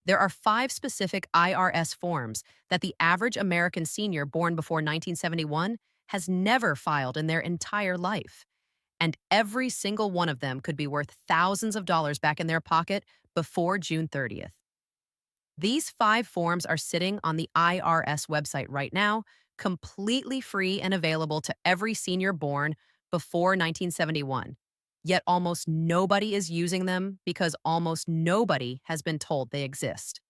There are five specific IRS forms that the average American senior born before 1971 has never filed in their entire life. And every single one of them could be worth thousands of dollars back in their pocket before June 30th. These five forms are sitting on the IRS website right now, completely free and available to every senior born before 1971. Yet almost nobody is using them because almost nobody has been told they exist.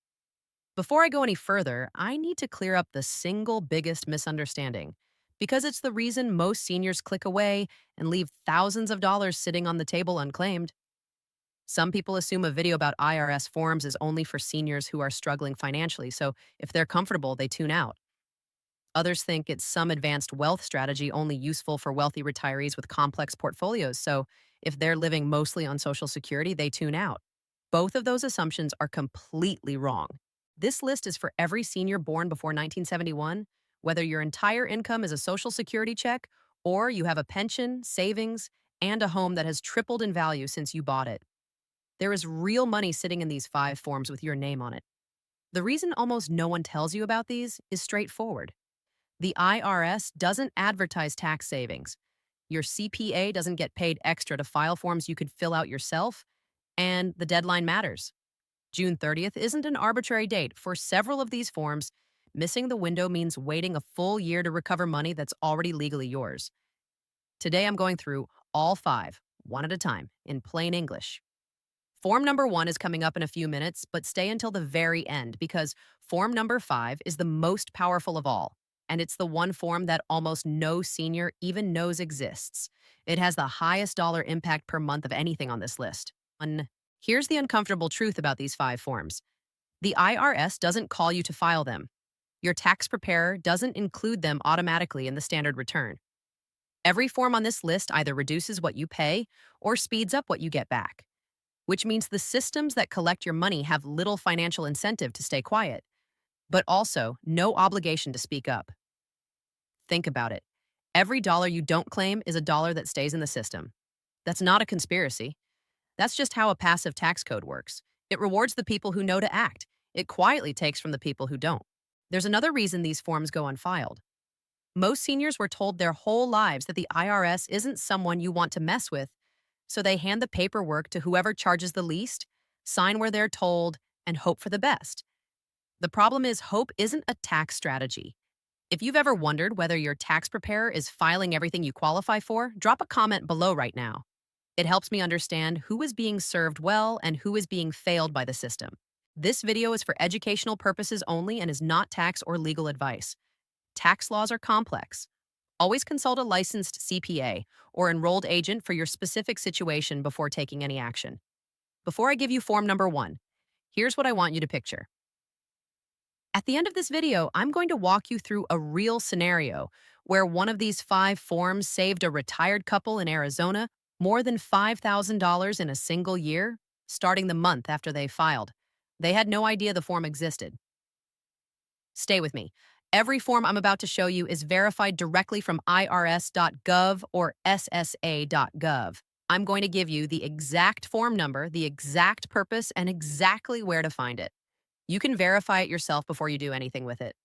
Before I go any further, I need to clear up the single biggest misunderstanding because it's the reason most seniors click away and leave thousands of dollars sitting on the table unclaimed. Some people assume a video about IRS forms is only for seniors who are struggling financially, so if they're comfortable, they tune out. Others think it's some advanced wealth strategy only useful for wealthy retirees with complex portfolios, so if they're living mostly on Social Security, they tune out. Both of those assumptions are completely wrong. This list is for every senior born before 1971, whether your entire income is a Social Security check or you have a pension, savings, and a home that has tripled in value since you bought it. There is real money sitting in these five forms with your name on it. The reason almost no one tells you about these is straightforward. The IRS doesn't advertise tax savings. Your CPA doesn't get paid extra to file forms you could fill out yourself, and the deadline matters. June 30th isn't an arbitrary date. For several of these forms, missing the window means waiting a full year to recover money that's already legally yours. Today I'm going through all five, one at a time, in plain English. Form number one is coming up in a few minutes, but stay until the very end because form number five is the most powerful of all, and it's the one form that almost no senior even knows exists. It has the highest dollar impact per month of anything on this list. Here's the uncomfortable truth about these five forms. The IRS doesn't call you to file them. Your tax preparer doesn't include them automatically in the standard return. Every form on this list either reduces what you pay or speeds up what you get back, which means the systems that collect your money have little financial incentive to stay quiet, but also no obligation to speak up. Think about it. Every dollar you don't claim is a dollar that stays in the system. That's not a conspiracy. That's just how a passive tax code works. It rewards the people who know to act. It quietly takes from the people who don't. There's another reason these forms go unfiled. Most seniors were told their whole lives that the IRS isn't someone you want to mess with, so they hand the paperwork to whoever charges the least, sign where they're told, and hope for the best. The problem is hope isn't a tax strategy. If you've ever wondered whether your tax preparer is filing everything you qualify for, drop a comment below right now. It helps me understand who is being served well and who is being failed by the system. This video is for educational purposes only and is not tax or legal advice. Tax laws are complex. Always consult a licensed CPA or enrolled agent for your specific situation before taking any action. Before I give you form number one, here's what I want you to picture. At the end of this video, I'm going to walk you through a real scenario where one of these five forms saved a retired couple in Arizona more than $5,000 in a single year, starting the month after they filed. They had no idea the form existed. Stay with me. Every form I'm about to show you is verified directly from irs.gov or ssa.gov. I'm going to give you the exact form number, the exact purpose, and exactly where to find it. You can verify it yourself before you do anything with it.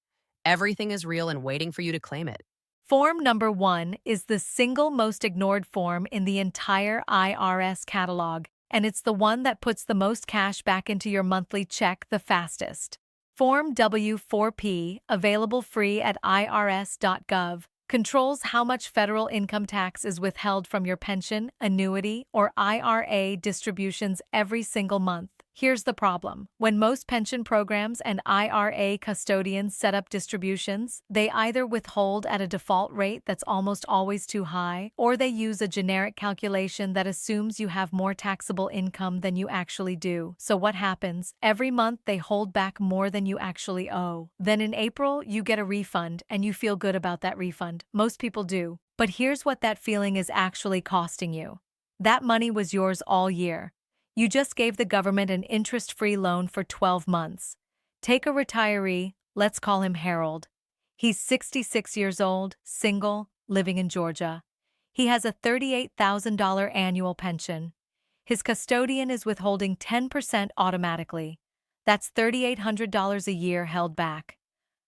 Everything is real and waiting for you to claim it. Form number one is the single most ignored form in the entire IRS catalog, and it's the one that puts the most cash back into your monthly check the fastest. Form W-4P, available free at irs.gov, controls how much federal income tax is withheld from your pension, annuity, or IRA distributions every single month. Here's the problem. When most pension programs and IRA custodians set up distributions, they either withhold at a default rate that's almost always too high, or they use a generic calculation that assumes you have more taxable income than you actually do. So what happens? Every month they hold back more than you actually owe. Then in April, you get a refund and you feel good about that refund. Most people do. But here's what that feeling is actually costing you. That money was yours all year. You just gave the government an interest-free loan for 12 months. Take a retiree, let's call him Harold. He's 66 years old, single, living in Georgia. He has a $38,000 annual pension. His custodian is withholding 10% automatically. That's $3,800 a year held back.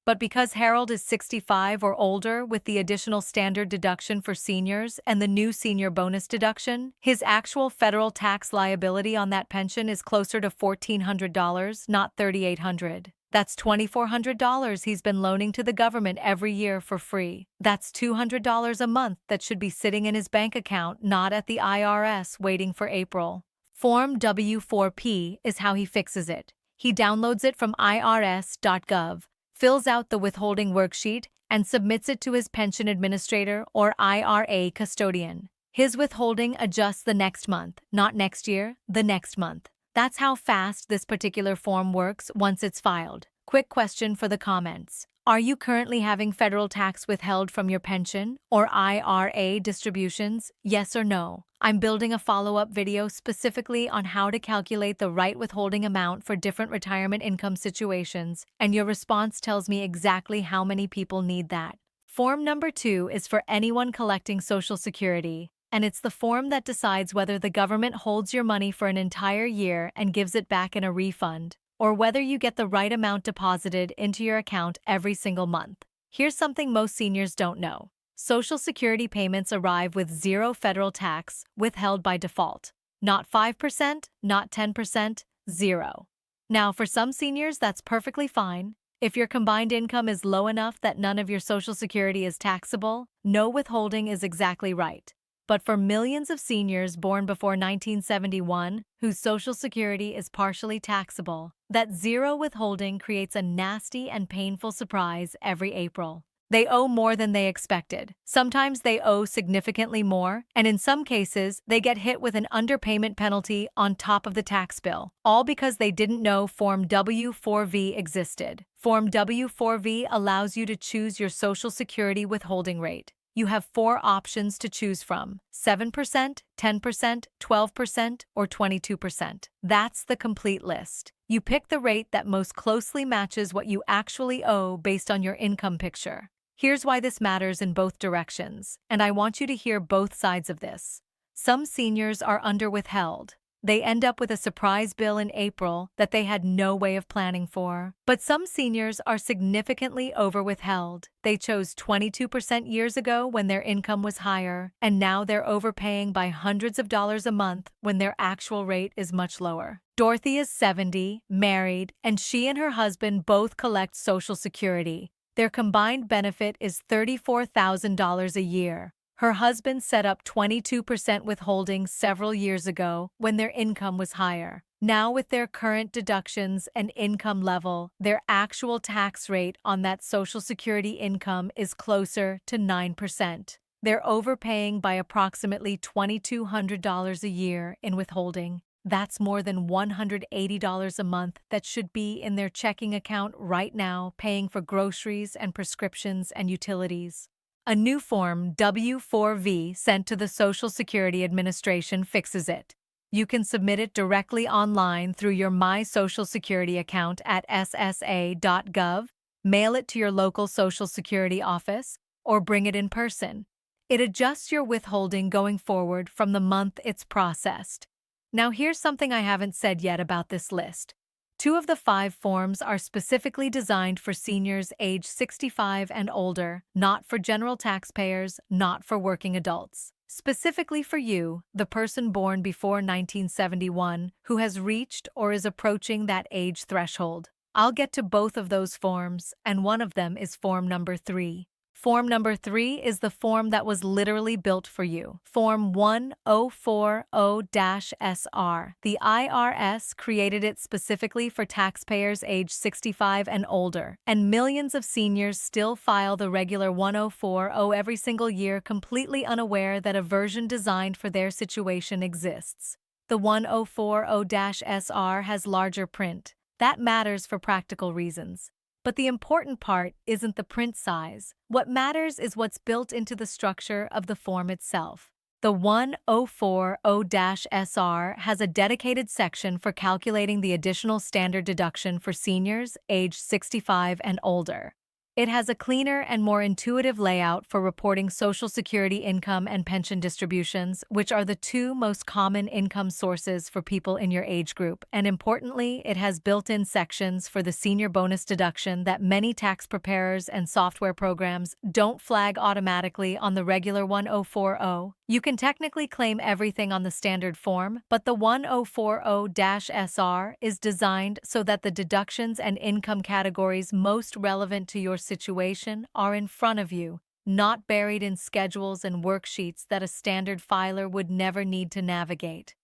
But because Harold is 65 or older with the additional standard deduction for seniors and the new senior bonus deduction, his actual federal tax liability on that pension is closer to $1,400, not $3,800. That's $2,400 he's been loaning to the government every year for free. That's $200 a month that should be sitting in his bank account, not at the IRS waiting for April. Form W-4P is how he fixes it. He downloads it from irs.gov, fills out the withholding worksheet, and submits it to his pension administrator or IRA custodian. His withholding adjusts the next month, not next year, the next month. That's how fast this particular form works once it's filed. Quick question for the comments. Are you currently having federal tax withheld from your pension or IRA distributions? Yes or no? I'm building a follow-up video specifically on how to calculate the right withholding amount for different retirement income situations, and your response tells me exactly how many people need that. Form number 2 is for anyone collecting Social Security, and it's the form that decides whether the government holds your money for an entire year and gives it back in a refund, or whether you get the right amount deposited into your account every single month. Here's something most seniors don't know. Social Security payments arrive with zero federal tax withheld by default. Not 5%, not 10%, zero. Now, for some seniors, that's perfectly fine. If your combined income is low enough that none of your Social Security is taxable, no withholding is exactly right. But for millions of seniors born before 1971, whose Social Security is partially taxable, that zero withholding creates a nasty and painful surprise every April. They owe more than they expected. Sometimes they owe significantly more, and in some cases, they get hit with an underpayment penalty on top of the tax bill, all because they didn't know Form W-4V existed. Form W-4V allows you to choose your Social Security withholding rate. You have 4 options to choose from: 7%, 10%, 12%, or 22%. That's the complete list. You pick the rate that most closely matches what you actually owe based on your income picture. Here's why this matters in both directions, and I want you to hear both sides of this. Some seniors are under-withheld. They end up with a surprise bill in April that they had no way of planning for. But some seniors are significantly over-withheld. They chose 22% years ago when their income was higher, and now they're overpaying by hundreds of dollars a month when their actual rate is much lower. Dorothy is 70, married, and she and her husband both collect Social Security. Their combined benefit is $34,000 a year. Her husband set up 22% withholding several years ago when their income was higher. Now, with their current deductions and income level, their actual tax rate on that Social Security income is closer to 9%. They're overpaying by approximately $2,200 a year in withholding. That's more than $180 a month that should be in their checking account right now, paying for groceries and prescriptions and utilities. A new Form W-4V sent to the Social Security Administration fixes it. You can submit it directly online through your My Social Security account at ssa.gov, mail it to your local Social Security office, or bring it in person. It adjusts your withholding going forward from the month it's processed. Now, here's something I haven't said yet about this list. 2 of the 5 forms are specifically designed for seniors age 65 and older, not for general taxpayers, not for working adults. Specifically for you, the person born before 1971 who has reached or is approaching that age threshold. I'll get to both of those forms, and one of them is form number 3. Form number 3 is the form that was literally built for you. Form 1040-SR. The IRS created it specifically for taxpayers age 65 and older, and millions of seniors still file the regular 1040 every single year, completely unaware that a version designed for their situation exists. The 1040-SR has larger print. That matters for practical reasons. But the important part isn't the print size. What matters is what's built into the structure of the form itself. The 1040-SR has a dedicated section for calculating the additional standard deduction for seniors aged 65 and older. It has a cleaner and more intuitive layout for reporting Social Security income and pension distributions, which are the two most common income sources for people in your age group. And importantly, it has built-in sections for the senior bonus deduction that many tax preparers and software programs don't flag automatically on the regular 1040. You can technically claim everything on the standard form, but the 1040-SR is designed so that the deductions and income categories most relevant to your situation are in front of you, not buried in schedules and worksheets that a standard filer would never need to navigate.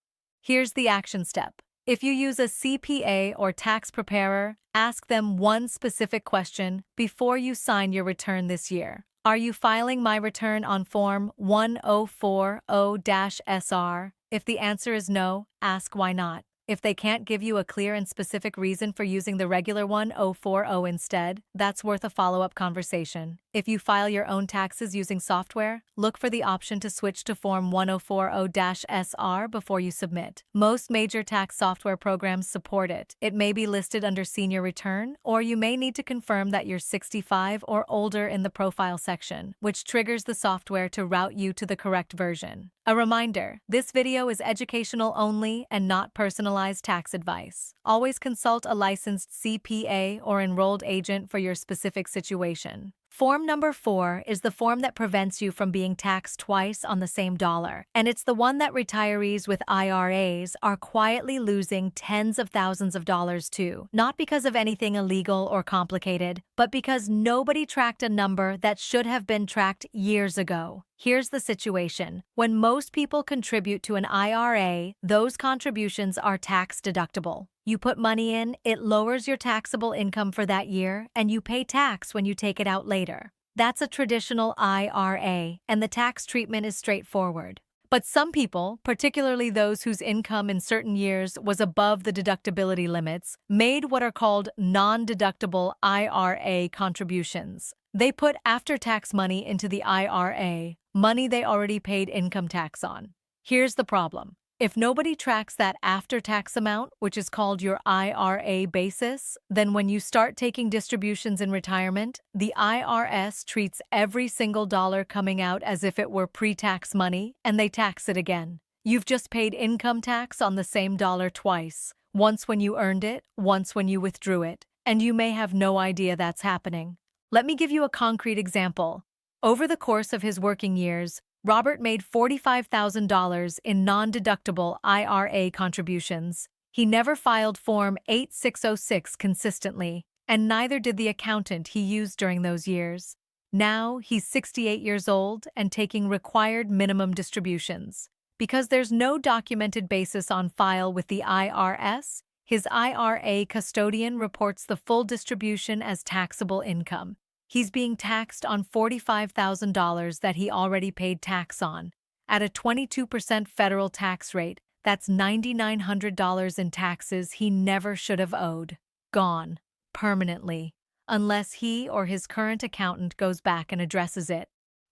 Here's the action step. If you use a CPA or tax preparer, ask them one specific question before you sign your return this year. Are you filing my return on Form 1040-SR? If the answer is no, ask why not. If they can't give you a clear and specific reason for using the regular 1040 instead, that's worth a follow-up conversation. If you file your own taxes using software, look for the option to switch to Form 1040-SR before you submit. Most major tax software programs support it. It may be listed under Senior Return, or you may need to confirm that you're 65 or older in the profile section, which triggers the software to route you to the correct version. A reminder, this video is educational only and not personalized tax advice. Always consult a licensed CPA or enrolled agent for your specific situation. Form number 4 is the form that prevents you from being taxed twice on the same dollar, and it's the one that retirees with IRAs are quietly losing tens of thousands of dollars to, not because of anything illegal or complicated, but because nobody tracked a number that should have been tracked years ago. Here's the situation. When most people contribute to an IRA, those contributions are tax deductible. You put money in, it lowers your taxable income for that year, and you pay tax when you take it out later. That's a traditional IRA, and the tax treatment is straightforward. But some people, particularly those whose income in certain years was above the deductibility limits, made what are called non-deductible IRA contributions. They put after-tax money into the IRA, money they already paid income tax on. Here's the problem. If nobody tracks that after-tax amount, which is called your IRA basis, then when you start taking distributions in retirement, the IRS treats every single dollar coming out as if it were pre-tax money, and they tax it again. You've just paid income tax on the same dollar twice, once when you earned it, once when you withdrew it, and you may have no idea that's happening. Let me give you a concrete example. Over the course of his working years, Robert made $45,000 in non-deductible IRA contributions. He never filed Form 8606 consistently, and neither did the accountant he used during those years. Now, he's 68 years old and taking required minimum distributions. Because there's no documented basis on file with the IRS, his IRA custodian reports the full distribution as taxable income. He's being taxed on $45,000 that he already paid tax on. At a 22% federal tax rate, that's $9,900 in taxes he never should have owed. Gone. Permanently. Unless he or his current accountant goes back and addresses it.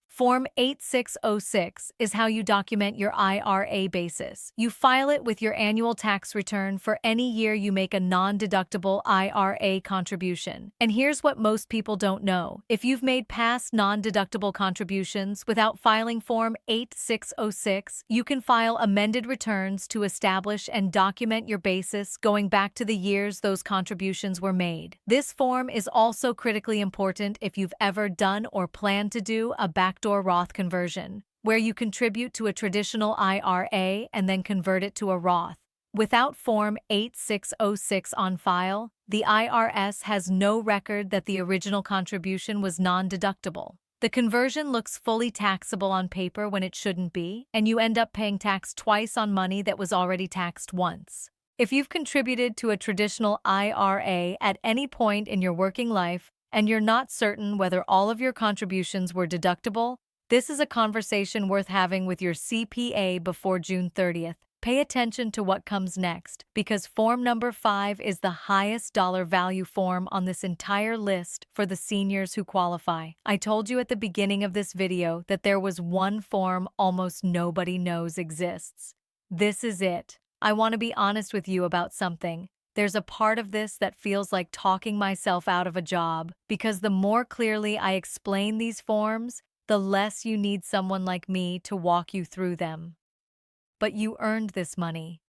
Form 8606 is how you document your IRA basis. You file it with your annual tax return for any year you make a non-deductible IRA contribution. And here's what most people don't know. If you've made past non-deductible contributions without filing Form 8606, you can file amended returns to establish and document your basis going back to the years those contributions were made. This form is also critically important if you've ever done or plan to do a backdoor Roth conversion, where you contribute to a traditional IRA and then convert it to a Roth. Without Form 8606 on file, the IRS has no record that the original contribution was non-deductible. The conversion looks fully taxable on paper when it shouldn't be, and you end up paying tax twice on money that was already taxed once. If you've contributed to a traditional IRA at any point in your working life, and you're not certain whether all of your contributions were deductible, this is a conversation worth having with your CPA before June 30th. Pay attention to what comes next, because Form number 5 is the highest dollar value form on this entire list for the seniors who qualify. I told you at the beginning of this video that there was one form almost nobody knows exists. This is it. I want to be honest with you about something. There's a part of this that feels like talking myself out of a job, because the more clearly I explain these forms, the less you need someone like me to walk you through them. But you earned this money.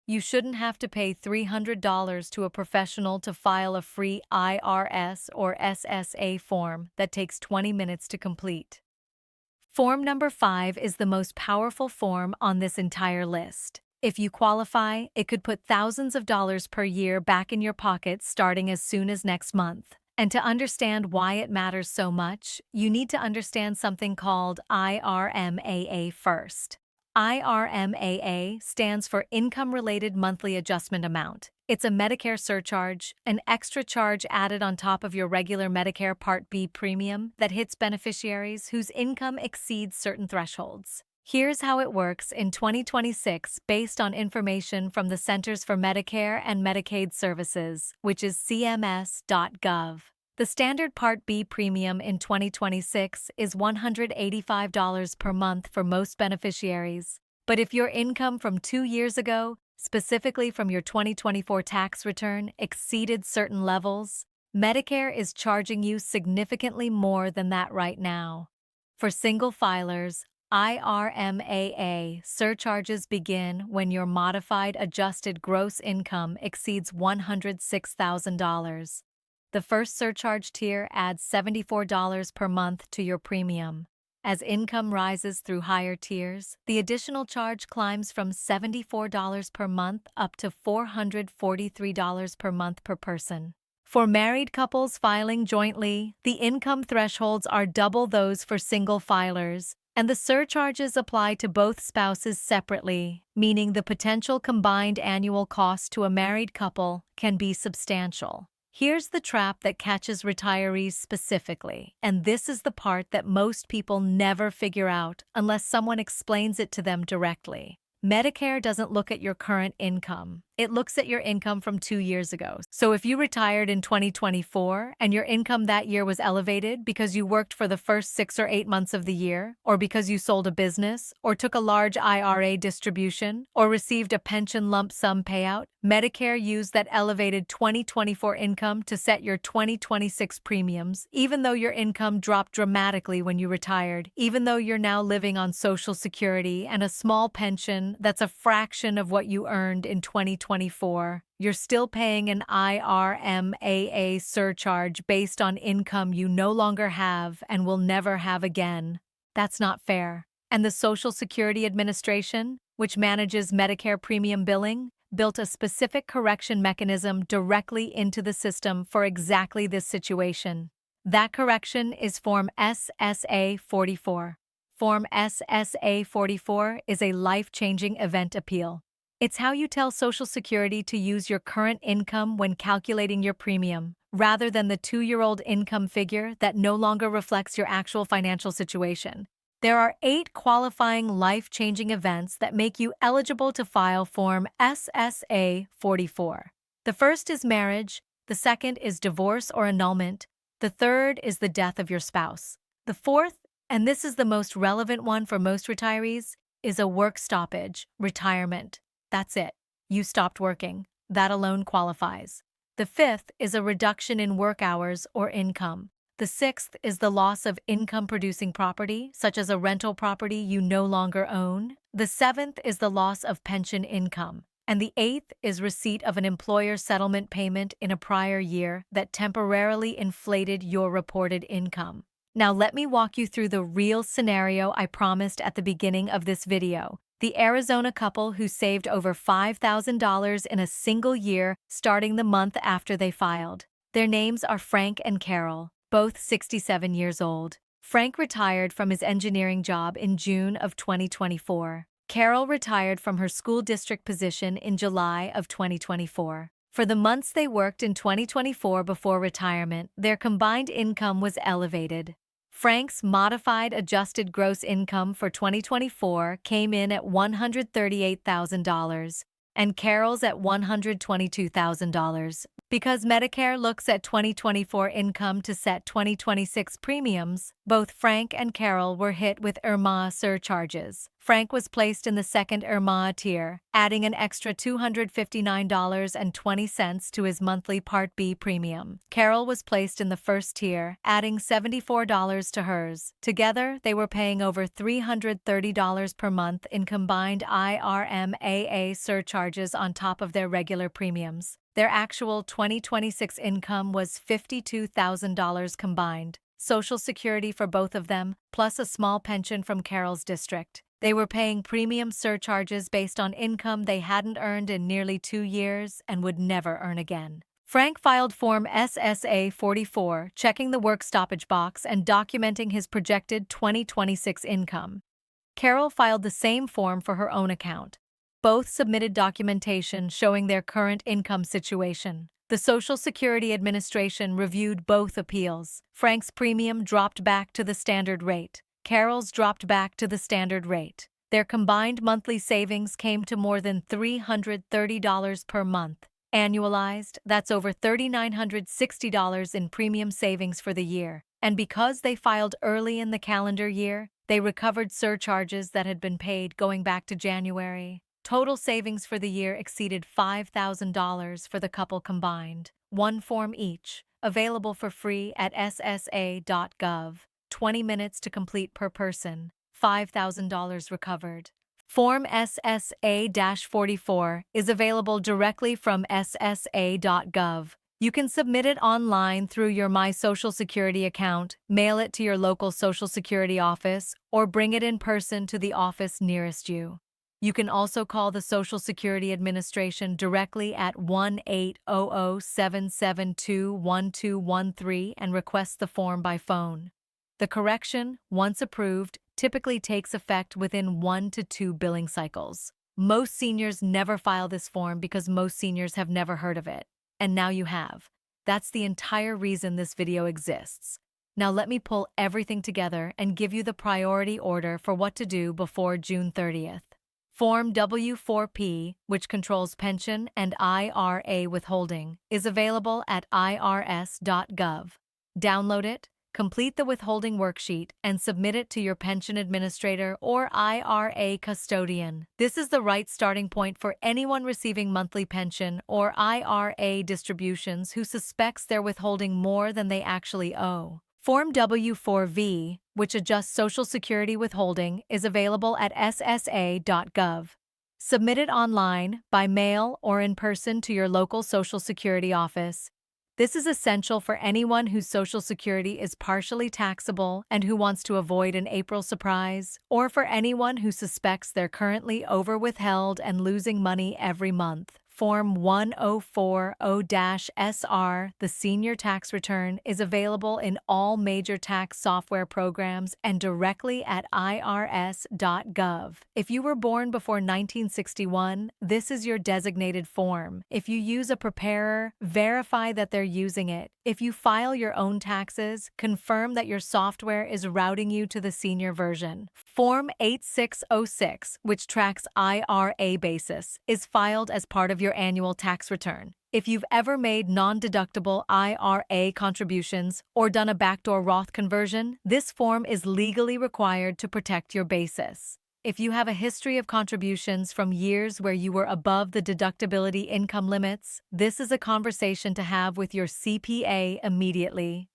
You shouldn't have to pay $300 to a professional to file a free IRS or SSA form that takes 20 minutes to complete. Form number 5 is the most powerful form on this entire list. If you qualify, it could put thousands of dollars per year back in your pocket starting as soon as next month. And to understand why it matters so much, you need to understand something called IRMAA first. IRMAA stands for Income-Related Monthly Adjustment Amount. It's a Medicare surcharge, an extra charge added on top of your regular Medicare Part B premium that hits beneficiaries whose income exceeds certain thresholds. Here's how it works in 2026 based on information from the Centers for Medicare and Medicaid Services, which is CMS.gov. The standard Part B premium in 2026 is $185 per month for most beneficiaries. But if your income from 2 years ago, specifically from your 2024 tax return, exceeded certain levels, Medicare is charging you significantly more than that right now. For single filers, IRMAA surcharges begin when your modified adjusted gross income exceeds $106,000. The first surcharge tier adds $74 per month to your premium. As income rises through higher tiers, the additional charge climbs from $74 per month up to $443 per month per person. For married couples filing jointly, the income thresholds are double those for single filers, and the surcharges apply to both spouses separately, meaning the potential combined annual cost to a married couple can be substantial. Here's the trap that catches retirees specifically, and this is the part that most people never figure out unless someone explains it to them directly. Medicare doesn't look at your current income. It looks at your income from 2 years ago. So if you retired in 2024 and your income that year was elevated because you worked for the first 6 or 8 months of the year, or because you sold a business, or took a large IRA distribution, or received a pension lump sum payout, Medicare used that elevated 2024 income to set your 2026 premiums, even though your income dropped dramatically when you retired, even though you're now living on Social Security and a small pension that's a fraction of what you earned in 2024. You're still paying an IRMAA surcharge based on income you no longer have and will never have again. That's not fair. And the Social Security Administration, which manages Medicare premium billing, built a specific correction mechanism directly into the system for exactly this situation. That correction is Form SSA 44. Form SSA 44 is a life-changing event appeal. It's how you tell Social Security to use your current income when calculating your premium, rather than the 2-year-old income figure that no longer reflects your actual financial situation. There are 8 qualifying life-changing events that make you eligible to file Form SSA 44. The first is marriage, the second is divorce or annulment, the third is the death of your spouse. The fourth, and this is the most relevant one for most retirees, is a work stoppage, retirement. That's it. You stopped working. That alone qualifies. The fifth is a reduction in work hours or income. The sixth is the loss of income-producing property, such as a rental property you no longer own. The seventh is the loss of pension income. And the eighth is receipt of an employer settlement payment in a prior year that temporarily inflated your reported income. Now let me walk you through the real scenario I promised at the beginning of this video. The Arizona couple who saved over $5,000 in a single year starting the month after they filed. Their names are Frank and Carol, both 67 years old. Frank retired from his engineering job in June of 2024. Carol retired from her school district position in July of 2024. For the months they worked in 2024 before retirement, their combined income was elevated. Frank's modified adjusted gross income for 2024 came in at $138,000, and Carol's at $122,000. Because Medicare looks at 2024 income to set 2026 premiums, both Frank and Carol were hit with IRMAA surcharges. Frank was placed in the second IRMAA tier, adding an extra $259.20 to his monthly Part B premium. Carol was placed in the first tier, adding $74 to hers. Together, they were paying over $330 per month in combined IRMAA surcharges on top of their regular premiums. Their actual 2026 income was $52,000 combined, Social Security for both of them, plus a small pension from Carol's district. They were paying premium surcharges based on income they hadn't earned in nearly 2 years and would never earn again. Frank filed Form SSA 44, checking the work stoppage box and documenting his projected 2026 income. Carol filed the same form for her own account. Both submitted documentation showing their current income situation. The Social Security Administration reviewed both appeals. Frank's premium dropped back to the standard rate. Carol's dropped back to the standard rate. Their combined monthly savings came to more than $330 per month. Annualized, that's over $3,960 in premium savings for the year. And because they filed early in the calendar year, they recovered surcharges that had been paid going back to January. Total savings for the year exceeded $5,000 for the couple combined. One form each, available for free at ssa.gov. 20 minutes to complete per person. $5,000 recovered. Form SSA-44 is available directly from ssa.gov. You can submit it online through your My Social Security account, mail it to your local Social Security office, or bring it in person to the office nearest you. You can also call the Social Security Administration directly at 1-800-772-1213 and request the form by phone. The correction, once approved, typically takes effect within 1 to 2 billing cycles. Most seniors never file this form because most seniors have never heard of it. And now you have. That's the entire reason this video exists. Now let me pull everything together and give you the priority order for what to do before June 30th. Form W-4P, which controls pension and IRA withholding, is available at irs.gov. Download it, complete the withholding worksheet, and submit it to your pension administrator or IRA custodian. This is the right starting point for anyone receiving monthly pension or IRA distributions who suspects they're withholding more than they actually owe. Form W-4V, which adjusts Social Security withholding, is available at ssa.gov. Submit it online, by mail, or in person to your local Social Security office. This is essential for anyone whose Social Security is partially taxable and who wants to avoid an April surprise, or for anyone who suspects they're currently over-withheld and losing money every month. Form 1040-SR, the Senior Tax Return, is available in all major tax software programs and directly at irs.gov. If you were born before 1961, this is your designated form. If you use a preparer, verify that they're using it. If you file your own taxes, confirm that your software is routing you to the senior version. Form 8606, which tracks IRA basis, is filed as part of your annual tax return. If you've ever made non-deductible IRA contributions or done a backdoor Roth conversion, this form is legally required to protect your basis. If you have a history of contributions from years where you were above the deductibility income limits, this is a conversation to have with your CPA immediately.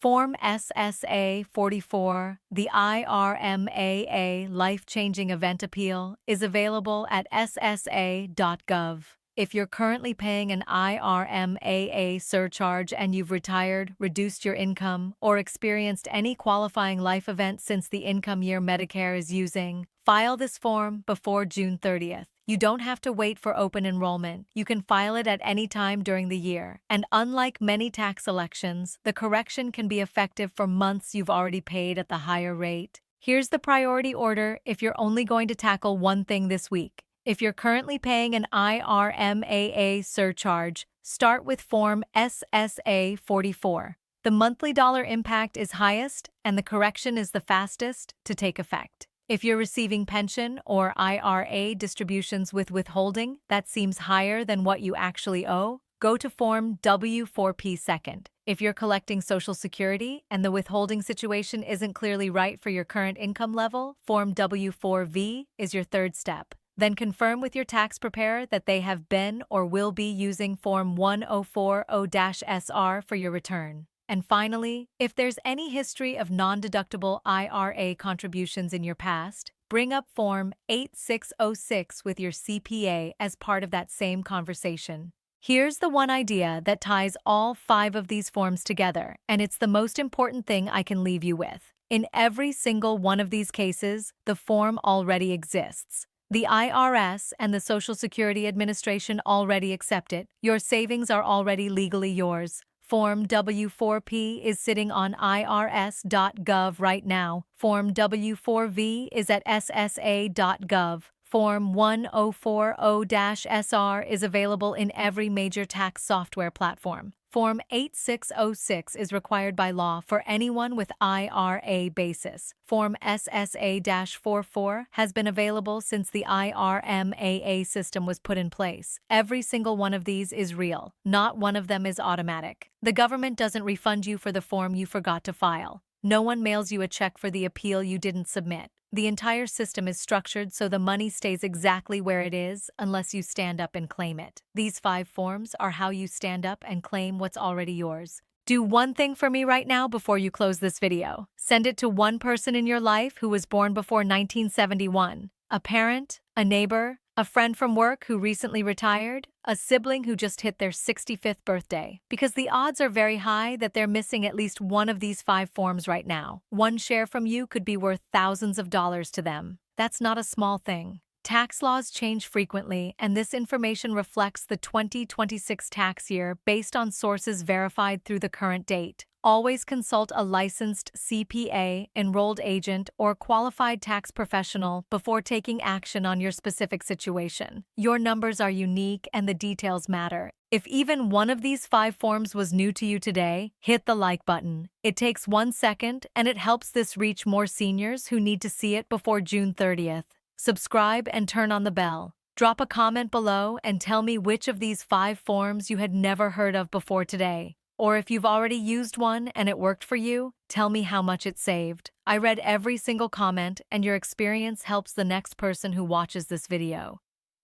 Form SSA 44, the IRMAA Life-Changing Event Appeal, is available at ssa.gov. If you're currently paying an IRMAA surcharge and you've retired, reduced your income, or experienced any qualifying life event since the income year Medicare is using, file this form before June 30th. You don't have to wait for open enrollment. You can file it at any time during the year. And unlike many tax elections, the correction can be effective for months you've already paid at the higher rate. Here's the priority order if you're only going to tackle one thing this week. If you're currently paying an IRMAA surcharge, start with Form SSA 44. The monthly dollar impact is highest and the correction is the fastest to take effect. If you're receiving pension or IRA distributions with withholding that seems higher than what you actually owe, Go to Form W-4P second. If you're collecting Social Security and the withholding situation isn't clearly right for your current income level, Form W-4V is your third step. Then confirm with your tax preparer that they have been or will be using Form 1040-SR for your return. And finally, if there's any history of non-deductible IRA contributions in your past, bring up Form 8606 with your CPA as part of that same conversation. Here's the one idea that ties all 5 of these forms together, and it's the most important thing I can leave you with. In every single one of these cases, the form already exists. The IRS and the Social Security Administration already accept it. Your savings are already legally yours. Form W-4P is sitting on irs.gov right now. Form W-4V is at ssa.gov. Form 1040-SR is available in every major tax software platform. Form 8606 is required by law for anyone with IRA basis. Form SSA-44 has been available since the IRMAA system was put in place. Every single one of these is real. Not one of them is automatic. The government doesn't refund you for the form you forgot to file. No one mails you a check for the appeal you didn't submit. The entire system is structured so the money stays exactly where it is unless you stand up and claim it. These 5 forms are how you stand up and claim what's already yours. Do one thing for me right now before you close this video. Send it to one person in your life who was born before 1971. A parent, a neighbor, a friend from work who recently retired, a sibling who just hit their 65th birthday. Because the odds are very high that they're missing at least one of these 5 forms right now. One share from you could be worth thousands of dollars to them. That's not a small thing. Tax laws change frequently, and this information reflects the 2026 tax year based on sources verified through the current date. Always consult a licensed CPA, enrolled agent, or qualified tax professional before taking action on your specific situation. Your numbers are unique and the details matter. If even one of these 5 forms was new to you today, hit the like button. It takes 1 second and it helps this reach more seniors who need to see it before June 30th. Subscribe and turn on the bell. Drop a comment below and tell me which of these 5 forms you had never heard of before today. Or if you've already used one and it worked for you, tell me how much it saved. I read every single comment, and your experience helps the next person who watches this video.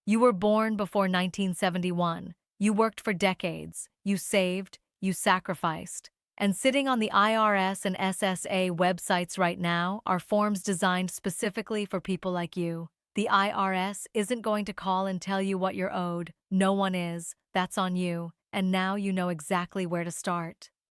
You were born before 1971. You worked for decades. You saved. You sacrificed. And sitting on the IRS and SSA websites right now are forms designed specifically for people like you. The IRS isn't going to call and tell you what you're owed. No one is. That's on you. And now you know exactly where to start.